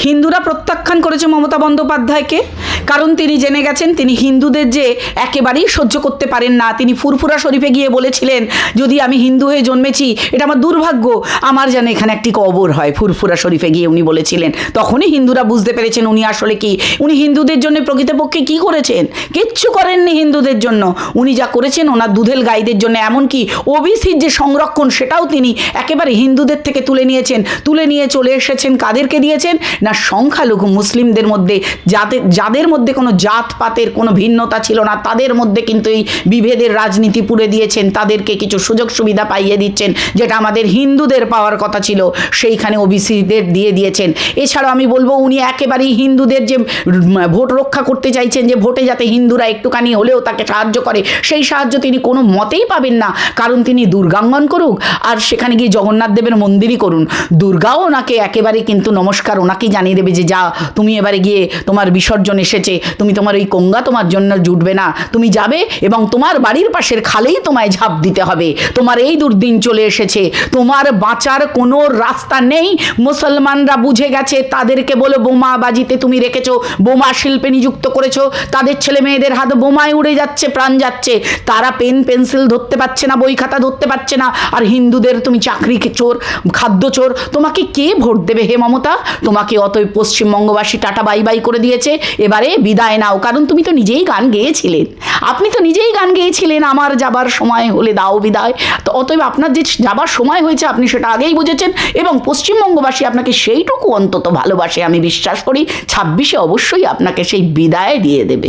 হিন্দুরা প্রত্যাখ্যান করেছে মমতা বন্দ্যোপাধ্যায়কে, কারণ তিনি জেনে গেছেন তিনি হিন্দুদের যে একেবারেই সহ্য করতে পারেন না। তিনি ফুরফুরা শরীফে গিয়ে বলেছিলেন, যদি আমি হিন্দু হয়ে জন্মেছি এটা আমার দুর্ভাগ্য, আমার যেন এখানে একটি কবর হয়। ফুরফুরা শরীফে গিয়ে উনি বলেছিলেন। তখনই হিন্দুরা বুঝতে পেরেছেন উনি আসলে কি, উনি হিন্দুদের জন্য প্রকৃতপক্ষে কি করেছেন। কিচ্ছু করেননি হিন্দুদের জন্য। উনি যা করেছেন ওনার দুধেল গাইদের জন্য, এমনকি ওবিসির যে সংরক্ষণ সেটাও তিনি একেবারে হিন্দুদের থেকে তুলে নিয়েছেন। তুলে নিয়ে চলে এসেছেন কাদেরকে দিয়েছেন না, সংখ্যালঘু মুসলিমদের মধ্যে, যাদের মধ্যে কোনো জাতপাতের কোনো ভিন্নতা ছিল না, তাদের মধ্যে কিন্তু এই বিভেদের রাজনীতি পুরে দিয়েছেন। তাদেরকে কিছু সুযোগ সুবিধা পাইয়ে দিচ্ছেন, যেটা আমাদের হিন্দুদের পাওয়ার কথা ছিল সেইখানে ওবিসিদের দিয়ে দিয়েছেন। এছাড়াও আমি বলবো উনি একেবারেই হিন্দুদের যে ভোট রক্ষা করতে চাইছেন, যে ভোটে যাতে হিন্দুরা একটুখানি হলেও তাকে সাহায্য করে, সেই সাহায্য তিনি কোনো মতেই পাবেন না। কারণ তিনি দুর্গাঙ্গন করুক আর সেখানে গিয়ে জগন্নাথ দেবের মন্দিরই করুন, দুর্গাও ওনাকে একেবারে কিন্তু নমস্কার ওনাকেই জানিয়ে দেবে যে যা তুমি এবারে গিয়ে তোমার বিসর্জন এসেছে, তুমি তোমার ওই গঙ্গা তোমার জন্য জুটবে না, তুমি যাবে এবং তোমার বাড়ির পাশের খালেই তোমায় ঝাঁপ দিতে হবে। তোমার এই দুর্দিন চলে এসেছে, তোমার বাঁচার কোনো রাস্তা নেই। মুসলমানরা বুঝে গেছে, তাদেরকে বলো বোমা বাজিতে তুমি রেখেছো, বোমা শিল্পে নিযুক্ত করেছো, তাদের ছেলে মেয়েদের হাত বোমায় উড়ে যাচ্ছে, প্রাণ যাচ্ছে, তারা পেন পেন্সিল ধরতে পারছে না, বই খাতা ধরতে পারছে না, আর হিন্দুদের তুমি চাকরি চোর, খাদ্য চোর। তোমাকে কে ভোট দেবে হে মমতা? তোমাকে অতএব পশ্চিমবঙ্গবাসী টাটা বাই বাই করে দিয়েছে, এবারে বিদায় নাও। কারণ তুমি তো নিজেই গান গেয়েছিলেন, আপনি তো নিজেই গান গেয়েছিলেন, আমার যাবার সময় হলে দাও বিদায়। তো অতএব আপনার যে যাবার সময় হয়েছে আপনি সেটা আগেই বুঝেছেন, এবং পশ্চিমবঙ্গবাসী আপনাকে সেইটুকু অন্তত ভালোবাসে আমি বিশ্বাস করি। 26-এ অবশ্যই আপনাকে সেই বিদায় দিয়ে দেবে।